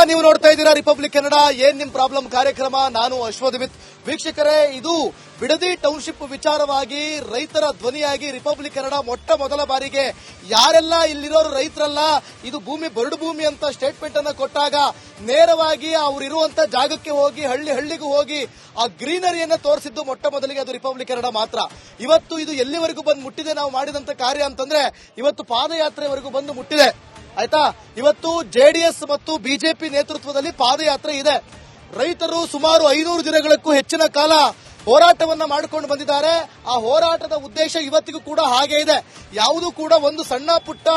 ನೀವು ನೋಡ್ತಾ ಇದ್ದೀರಾ ರಿಪಬ್ಲಿಕ್ ಕನ್ನಡ. ಏನ್ ನಿಮ್ ಪ್ರಾಬ್ಲಮ್ ಕಾರ್ಯಕ್ರಮ. ನಾನು ಅಶ್ವಥ್. ವೀಕ್ಷಕರೇ, ಇದು ಬಿಡದಿ ಟೌನ್ಶಿಪ್ ವಿಚಾರವಾಗಿ ರೈತರ ಧ್ವನಿಯಾಗಿ ರಿಪಬ್ಲಿಕ್ ಕನ್ನಡ ಮೊಟ್ಟ ಮೊದಲ ಬಾರಿಗೆ ಯಾರೆಲ್ಲ ಇಲ್ಲಿರೋರು ರೈತರಲ್ಲ, ಇದು ಭೂಮಿ ಬರಡು ಭೂಮಿ ಅಂತ ಸ್ಟೇಟ್ಮೆಂಟ್ ಅನ್ನ ಕೊಟ್ಟಾಗ ನೇರವಾಗಿ ಅವರಿರುವಂತ ಜಾಗಕ್ಕೆ ಹೋಗಿ ಹಳ್ಳಿಗೂ ಹೋಗಿ ಆ ಗ್ರೀನರಿಯನ್ನ ತೋರಿಸಿದ್ದು ಮೊಟ್ಟ ಮೊದಲಿಗೆ ಅದು ರಿಪಬ್ಲಿಕ್ ಕನ್ನಡ ಮಾತ್ರ. ಇವತ್ತು ಇದು ಎಲ್ಲಿವರೆಗೂ ಬಂದು ಮುಟ್ಟಿದೆ ನಾವು ಮಾಡಿದಂತ ಕಾರ್ಯ ಅಂತಂದ್ರೆ, ಇವತ್ತು ಪಾದಯಾತ್ರೆವರೆಗೂ ಬಂದು ಮುಟ್ಟಿದೆ. ಆಯ್ತಾ, ಇವತ್ತು ಜೆಡಿಎಸ್ ಮತ್ತು ಬಿಜೆಪಿ ನೇತೃತ್ವದಲ್ಲಿ ಪಾದಯಾತ್ರೆ ಇದೆ. ರೈತರು ಸುಮಾರು 500 ದಿನಗಳಕ್ಕೂ ಹೆಚ್ಚಿನ ಕಾಲ ಹೋರಾಟವನ್ನ ಮಾಡಿಕೊಂಡು ಬಂದಿದ್ದಾರೆ. ಆ ಹೋರಾಟದ ಉದ್ದೇಶ ಇವತ್ತಿಗೂ ಕೂಡ ಹಾಗೆ ಇದೆ. ಯಾವುದೂ ಕೂಡ ಒಂದು ಸಣ್ಣ ಪುಟ್ಟ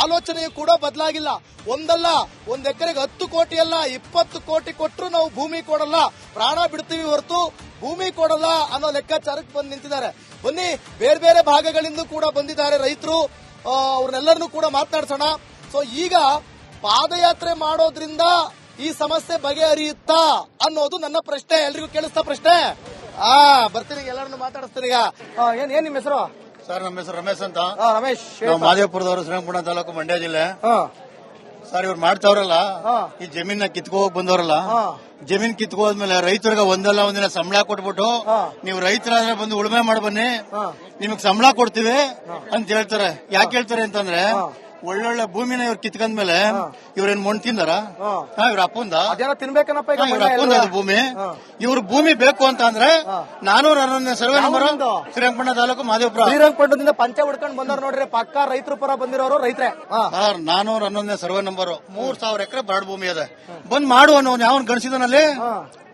ಆಲೋಚನೆಯೂ ಕೂಡ ಬದಲಾಗಿಲ್ಲ. ಒಂದಲ್ಲ, 1 ಎಕರೆಗೆ 10 ಕೋಟಿ ಅಲ್ಲ, 20 ಕೋಟಿ ಕೊಟ್ಟರು ನಾವು ಭೂಮಿ ಕೊಡಲ್ಲ, ಪ್ರಾಣ ಬಿಡ್ತೀವಿ ಹೊರತು ಭೂಮಿ ಕೊಡಲ್ಲ ಅನ್ನೋ ಲೆಕ್ಕಾಚಾರಕ್ಕೆ ಬಂದು ನಿಂತಿದ್ದಾರೆ. ಬನ್ನಿ, ಬೇರೆ ಬೇರೆ ಭಾಗಗಳಿಂದ ಕೂಡ ಬಂದಿದ್ದಾರೆ ರೈತರು. ಅವ್ರನ್ನೆಲ್ಲರನ್ನೂ ಕೂಡ ಮಾತನಾಡಿಸೋಣ. ಸೊ ಈಗ ಪಾದಯಾತ್ರೆ ಮಾಡೋದ್ರಿಂದ ಈ ಸಮಸ್ಯೆ ಬಗೆಹರಿಯುತ್ತಾ ಅನ್ನೋದು ನನ್ನ ಪ್ರಶ್ನೆ. ಎಲ್ರಿಗೂ ಕೇಳಿಸ್ತಾ ಪ್ರಶ್ನೆ? ಬರ್ತೀನಿ, ಎಲ್ಲರನ್ನು ಮಾತಾಡಿಸ್ತೀನಿ. ಈಗ ಏನ್ ನಿಮ್ಮ ಹೆಸರು? ಸರ್, ನಮ್ಮ ಹೆಸರು ರಮೇಶ್ ಅಂತ. ರಮೇಶ್, ಮಾದೇವಪುರದವರು, ಶ್ರೀರಂಗಪಟ್ಟಣ ತಾಲೂಕು, ಮಂಡ್ಯ ಜಿಲ್ಲೆ. ಸರ್, ಇವ್ರು ಮಾಡ್ತಾವ್ರಲ್ಲ, ಈ ಜಮೀನ ಕಿತ್ಕೋಗ್ ಬಂದವರಲ್ಲ, ಜಮೀನ್ ಕಿತ್ಕೋದ್ಮೇಲೆ ರೈತರಿಗೆ ಒಂದಿನ ಸಂಬಳ ಕೊಟ್ಬಿಟ್ಟು ನೀವು ರೈತರಾದ್ರೆ ಬಂದು ಉಳುಮೆ ಮಾಡಿ ಬನ್ನಿ, ನಿಮಗ್ ಸಂಬಳ ಕೊಡ್ತೀವಿ ಅಂತ ಹೇಳ್ತಾರೆ. ಯಾಕೆ ಹೇಳ್ತಾರೆ ಅಂತಂದ್ರೆ, ಒಳ್ಳೊಳ್ಳೆ ಭೂಮಿನ ಇವ್ರು ಕಿತ್ಕೊಂಡ್ಮೇಲೆ ಇವ್ರೇನ್ ಮಣ್ಣು ತಿಂದಾರ? ಇವ್ರ ಅಪ್ಪಂದ ತಿನ್ಬೇಕನಪ್ಪ. ಇವ್ರ ಅಪ್ಪಂದ ಭೂಮಿ. ಇವ್ರ ಭೂಮಿ ಬೇಕು ಅಂತ ಅಂದ್ರೆ 411 ಸರ್ವೆ ನಂಬರ್, ಶ್ರೀರಂಗಪಟ್ಟಣ ತಾಲೂಕು, ಮಾದೇವಪುರ. ಶ್ರೀರಂಗಪಟ್ಟಣದಿಂದ ಪಂಚ ಹುಡ್ಕೊಂಡು ಬಂದವ್ರು ನೋಡ್ರಿ, ಪಕ್ಕ ರೈತರ ಪರ ಬಂದಿರೋರು ರೈತರೇ. ಸರ್, 411 ಸರ್ವೆ ನಂಬರ್, 3000 ಎಕರೆ ಬರಡು ಭೂಮಿ ಇದೆ. ಬಂದ್ ಮಾಡುವ ಯಾವ ಗಣಿಸಿದನಲ್ಲಿ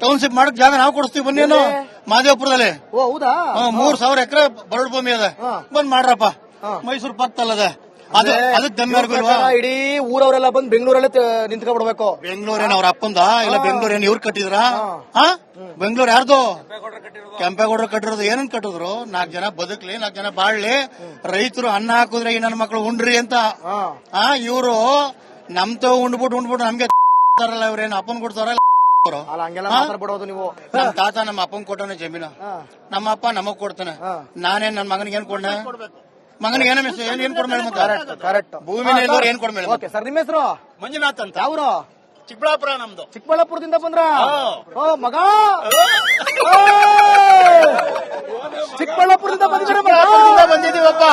ಟೌನ್ಶಿಪ್ ಮಾಡಕ್ ಜಾಗ ನಾವು ಕೊಡಿಸ್ತೀವಿ ಬನ್ನಿ. ಏನು ಮಾದೇವಪುರದಲ್ಲಿ 3000 ಎಕರೆ ಬರಡು ಭೂಮಿ ಇದೆ, ಬಂದ್ ಮಾಡ್ರಪ್ಪ. ಮೈಸೂರು ಪಕ್ಕದಲ್ಲದೆ ಅದಕ್ಕೆ ಇಡೀ ಊರವರೆಲ್ಲ ಬಂದು ಬೆಂಗಳೂರಲ್ಲೇ ನಿಂತ್ಕೊಂಡ್ಬಿಡ್ಬೇಕು. ಬೆಂಗಳೂರೇನ್ ಅವ್ರ ಅಪ್ಪಂದ ಇಲ್ಲ, ಬೆಂಗಳೂರೇನ್ ಇವ್ರು ಕಟ್ಟಿದ್ರ? ಬೆಂಗಳೂರು ಯಾರ್ದು? ಕೆಂಪೇಗೌಡರು ಕಟ್ಟಿರೋದು. ಏನಂತ ಕಟ್ಟಿದ್ರು? 4 ಜನ ಬದುಕ್ಲಿ, 4 ಜನ ಬಾಳ್ಲಿ, ರೈತರು ಅನ್ನ ಹಾಕುದ್ರೆ ಈ ನನ್ನ ಮಕ್ಳು ಉಂಡ್ರಿ ಅಂತ. ಇವರು ನಮ್ತ ಉಂಡ್ಬಿಟ್ಟು ನಮ್ಗೆ ಇವ್ರೇನ್ ಅಪ್ಪನ್ ಕೊಡ್ತಾರ? ನೀವು ನಮ್ ತಾತ ನಮ್ಮ ಅಪ್ಪನ್ ಕೊಟ್ಟವನೆ ಜಮೀನ, ನಮ್ಮ ಅಪ್ಪ ನಮಗ್ ಕೊಡ್ತಾನೆ. ನಾನೇನ್ ನನ್ ಮಗನಿಗೆ ಏನ್ ಕೊಡ್ನೆ? ಮಗನಿಗೆ ಏನ್ ಕೊಡ್ಮೇಲೆ? ಕರೆಕ್ಟ್. ಭೂಮಿನ ಏನ್ ಕೊಡ್ಮೇಲೆ? ಸರ್, ನಿಮ್ಮ ಹೆಸರು? ಮಂಜುನಾಥ್ ಅಂತ. ಯಾವ್ರು? ಚಿಕ್ಕಬಳ್ಳಾಪುರ. ನಮ್ದು ಚಿಕ್ಕಬಳ್ಳಾಪುರದಿಂದ ಬಂದ್ರ? ಮಗ ಚಿಕ್ಕಬಳ್ಳಾಪುರದಿಂದ ಬಂದಿದ್ದೀವಪ್ಪ.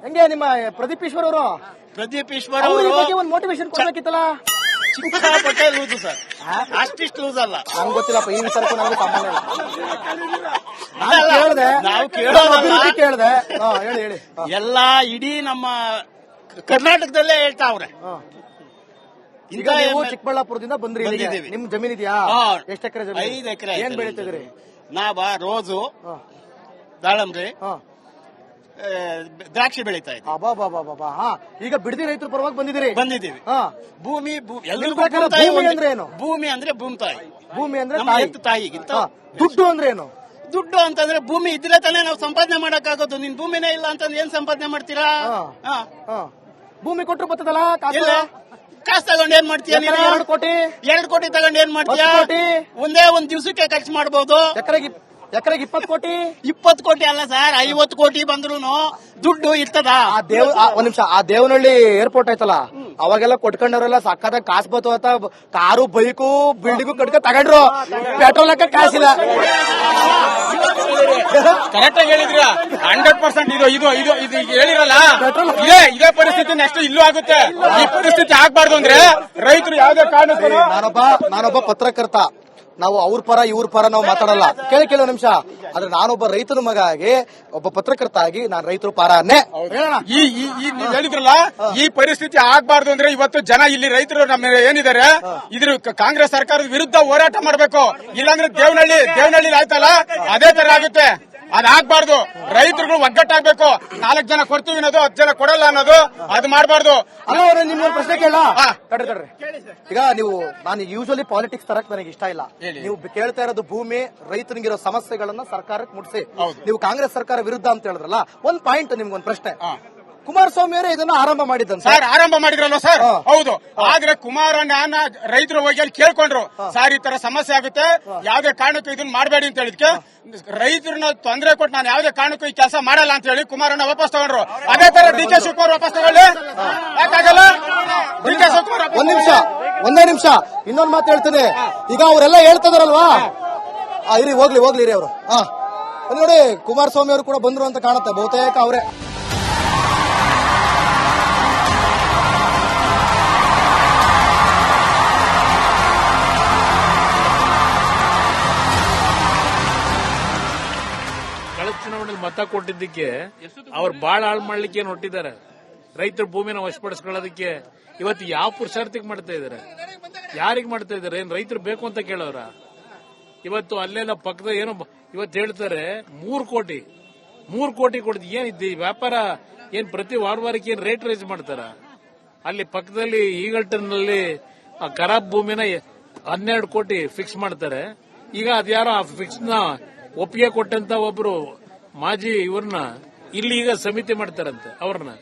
ಹೆಂಗೆ ನಿಮ್ಮ ಪ್ರದೀಪ್ ಈಶ್ವರ್ ಅವರು? ಪ್ರದೀಪ್ ಈಶ್ವರ್ ಅವರು ಒಂದು ಮೋಟಿವೇಶನ್ ಕೊಡ್ಬೇಕಿತ್ತಲ್ಲ. ಸಿಕ್ಕಾಪಟ್ಟೆ ಲೂಸು ಸರ್, ಅಷ್ಟಿಷ್ಟು ಲೂಸ್ ಅಲ್ಲ. ನಂಗೆ ಗೊತ್ತಿಲ್ಲಪ್ಪ ಈ ವಿಚಾರಕ್ಕೂ ನನಗೂ ಸಂಬಂಧ ಇಲ್ಲ. ನಾವು ಕೇಳಿದೆ. ಹೇಳಿ. ಎಲ್ಲಾ ಇಡೀ ನಮ್ಮ ಕರ್ನಾಟಕದಲ್ಲೇ ಹೇಳ್ತಾವ್ರೆ. ಈಗ ನೀವು ಚಿಕ್ಕಬಳ್ಳಾಪುರದಿಂದ ಬಂದ್ರಿ, ನಿಮ್ ಜಮೀನ್ ಇದೆಯಾ? ಎಷ್ಟು ಎಕರೆ ಜಮೀನು? 5 ಎಕರೆ. ಏನ್ ಬೆಳಿತಿದ್ರಿ? ರೋಸು, ದಾಳಂಬ್ರಿ, ದ್ರಾಕ್ಷಿ ಬೆಳೀತಾ ಇದ್ದೀವಿ. ಈಗ ಬಿಡದಿ ರೈತರ ಪರವಾಗಿ ಬಂದಿದ್ದೀವಿ. ಭೂಮಿ ಅಂದ್ರೆ ಏನು? ಭೂಮಿ ಅಂದ್ರೆ ಭೂಮಿ ತಾಯಿ. ಭೂಮಿ ಅಂದ್ರೆ ತಾಯಿಗಿಂತ ದುಡ್ಡು ಅಂದ್ರೆ ಏನು? ದುಡ್ಡು ಅಂತಂದ್ರೆ ಭೂಮಿ ಇದ್ರೆ ತಾನೇ ನಾವು ಸಂಪಾದನೆ ಮಾಡಕ್ಕಾಗೋದು. ನಿನ್ ಭೂಮಿನೇ ಇಲ್ಲ ಅಂತಂದ್ರೆ ಏನ್ ಸಂಪಾದನೆ ಮಾಡ್ತೀರಾ? ಭೂಮಿ ಕೊಟ್ಟರು ಬರ್ತದಲ್ಲ, ಕಾಸು ತಗೊಂಡು ಏನ್ ಮಾಡ್ತೀಯ? 2 ಕೋಟಿ ತಗೊಂಡು ಏನ್ ಮಾಡ್ತೀಯ? ಒಂದೇ ಒಂದ್ ದಿವಸಕ್ಕೆ ಖರ್ಚು ಮಾಡಬಹುದು. ಎಕರೆಗೆ 20 ಕೋಟಿ? 20 ಕೋಟಿ ಅಲ್ಲ ಸರ್, 50 ಕೋಟಿ ಬಂದ್ರು ದುಡ್ಡು ಇರ್ತದ. ಒಂದ್ ನಿಮಿಷ, ಆ ದೇವನಹಳ್ಳಿ ಏರ್ಪೋರ್ಟ್ ಆಯ್ತಲ್ಲ, ಅವಾಗೆಲ್ಲ ಕೊಟ್ಕೊಂಡವ್ರೆಲ್ಲ ಸಕ್ಕದಾಗ ಕಾಸು ಬತ್ತು. ಕಾರು, ಬೈಕು, ಬಿಲ್ಡಿಂಗು ಕಟ್ಕ ತಗೊಂಡ್ರು, ಪೆಟ್ರೋಲ್ ಹಾಕ ಕಾಸಿಲ್ಲ. ಕರೆಕ್ಟ್ ಆಗಿ ಹೇಳಿದ್ರ 100%. ಇದು ಹೇಳಿರಲ್ಲ, ಇದೇ ಪರಿಸ್ಥಿತಿ ನೆಕ್ಸ್ಟ್ ಇಲ್ಲೂ ಆಗುತ್ತೆ. ಈ ಪರಿಸ್ಥಿತಿ ಆಗ್ಬಾರ್ದು ಅಂದ್ರೆ ರೈತರು ಯಾವ್ದೇ ಕಾರಣಕ್ಕೂ. ನಾನೊಬ್ಬ ಪತ್ರಕರ್ತ, ನಾವು ಅವ್ರ ಪರ ಇವ್ರ ಪರ ನಾವು ಮಾತಾಡಲ್ಲ. ಕೆಲವು ನಿಮಿಷ, ಆದ್ರೆ ನಾನೊಬ್ಬ ರೈತನ ಮಗ ಆಗಿ, ಒಬ್ಬ ಪತ್ರಕರ್ತ ಆಗಿ ನಾನು ರೈತರ ಪರನೇ ನೀವ್ ಹೇಳಿದ್ರಲ್ಲ, ಈ ಪರಿಸ್ಥಿತಿ ಆಗ್ಬಾರ್ದು ಅಂದ್ರೆ ಇವತ್ತು ಜನ ಇಲ್ಲಿ ರೈತರು ನಮ್ಮ ಏನಿದ್ದಾರೆ ಇದ್ರ ಕಾಂಗ್ರೆಸ್ ಸರ್ಕಾರದ ವಿರುದ್ಧ ಹೋರಾಟ ಮಾಡ್ಬೇಕು. ಇಲ್ಲಾಂದ್ರೆ ದೇವನಹಳ್ಳಿ ಆಯ್ತಲ್ಲ, ಅದೇ ತರ ಆಗುತ್ತೆ. ಅದಾಗಬಾರ್ದು. ರೈತರುಗಳು ಒಗ್ಗಟ್ಟಾಗಬೇಕು. 4 ಜನ ಕೊಡ್ತೀವಿ ಅನ್ನೋದು 10 ಜನ ಕೊಡಲ್ಲ ಅನ್ನೋದು ಅದು ಮಾಡಬಾರ್ದು. ಅಲ್ಲ, ನಿಮ್ಗೊಂದು ಪ್ರಶ್ನೆ ಕೇಳ. ಈಗ ನಾನು ಯೂಶಲಿ ಪಾಲಿಟಿಕ್ಸ್ ತರಕ್ ನನಗೆ ಇಷ್ಟ ಇಲ್ಲ. ನೀವು ಕೇಳ್ತಾ ಇರೋದು ಭೂಮಿ, ರೈತನಿಗಿರೋ ಸಮಸ್ಯೆಗಳನ್ನ ಸರ್ಕಾರಕ್ಕೆ ಮುಟ್ಟಿಸಿ. ನೀವು ಕಾಂಗ್ರೆಸ್ ಸರ್ಕಾರ ವಿರುದ್ಧ ಅಂತ ಹೇಳಿದ್ರಲ್ಲ, ಒಂದ್ ಪಾಯಿಂಟ್, ನಿಮ್ಗೊಂದು ಪ್ರಶ್ನೆ. ಕುಮಾರಸ್ವಾಮಿ ಅವರೇ ಇದನ್ನ ಆರಂಭ ಮಾಡಿದ್ದ ಸರ್. ಆರಂಭ ಮಾಡಿದ್ರಲ್ಲ ಸರ್, ಹೌದು. ಆದ್ರೆ ಕುಮಾರಣ್ಣ ರೈತರು ಹೋಗಿ ಅಲ್ಲಿ ಕೇಳ್ಕೊಂಡ್ರು, ಸರ್ ಈ ತರ ಸಮಸ್ಯೆ ಆಗುತ್ತೆ, ಯಾವ್ದೇ ಕಾರಣಕ್ಕೂ ಇದನ್ನ ಮಾಡಬೇಡಿ ಅಂತ ಹೇಳಿದ್ಕೆ ರೈತರನ್ನ ತೊಂದರೆ ಕೊಟ್ಟು ನಾನು ಯಾವ್ದೇ ಕಾರಣಕ್ಕೂ ಈ ಕೆಲಸ ಮಾಡಲ್ಲ ಅಂತ ಹೇಳಿ ಕುಮಾರಣ್ಣ ವಾಪಸ್ ತಗೊಂಡ್ರು. ಅದೇ ತರ ಡಿ ಕೆ ಶಿವಕುಮಾರ್ ವಾಪಸ್ ತಗೊಳ್ಳಿ, ಯಾಕಾಗಲ್ಲ? ಡಿ ಕೆ ಶಿವಕುಮಾರ್ ಒಂದ್ ನಿಮಿಷ ಒಂದೇ ನಿಮಿಷ ಇನ್ನೊಂದು ಮಾತು ಹೇಳ್ತೀನಿ. ಈಗ ಅವರೆಲ್ಲ ಹೇಳ್ತಿದಾರಲ್ವಾ, ಇರಿ ಹೋಗ್ಲಿ ಇರಿ ಅವರು. ನೋಡಿ ಕುಮಾರಸ್ವಾಮಿ ಅವರು ಕೂಡ ಬಂದ್ರು ಅಂತ ಕಾಣುತ್ತೆ, ಬಹುತೇಕ ಅವರೇ. ಕಳೆದ ಚುನಾವಣೆಯಲ್ಲಿ ಮತ ಕೊಟ್ಟಿದ್ದಕ್ಕೆ ಅವ್ರು ಬಾಳ ಹಾಳು ಮಾಡ್ಲಿಕ್ಕೆ ಹೊಟ್ಟಿದ್ದಾರೆ. ರೈತರ ಭೂಮಿನ ವಶಪಡಿಸ್ಕೊಳ್ಳೋದಕ್ಕೆ ಇವತ್ತು ಯಾವ ಪುರುಷಾರ್ಥಿಗೆ ಮಾಡ್ತಾ ಇದಾರೆ, ಯಾರಿಗೆ ಮಾಡ್ತಾ ಇದಾರೆ? ಏನ್ ರೈತರು ಬೇಕು ಅಂತ ಕೇಳೋರ? ಇವತ್ತು ಅಲ್ಲೆಲ್ಲ ಪಕ್ಕದ ಏನೋ ಇವತ್ತು ಹೇಳ್ತಾರೆ 3 ಕೋಟಿ ಕೊಡ್ದು ಏನಿದ್ದಿ ವ್ಯಾಪಾರ? ಏನ್ ಪ್ರತಿ ವಾರಕ್ಕೆ ಏನ್ ರೇಟ್ ರೈಸ್ ಮಾಡ್ತಾರ? ಅಲ್ಲಿ ಪಕ್ಕದಲ್ಲಿ ಈಗಲ್ಟನ್ ನಲ್ಲಿ ಖರಾಬ್ ಭೂಮಿನ 12 ಕೋಟಿ ಫಿಕ್ಸ್ ಮಾಡ್ತಾರೆ. ಈಗ ಅದ್ಯಾರೋ ಆ ಫಿಕ್ಸ್ ನ ಒಪ್ಪಿಗೆ ಕೊಟ್ಟಂತ ಒಬ್ರು ಮಾಜಿ ಇವ್ರನ್ನ ಇಲ್ಲಿ ಈಗ ಸಮಿತಿ ಮಾಡ್ತಾರಂತೆ ಅವ್ರನ್ನ.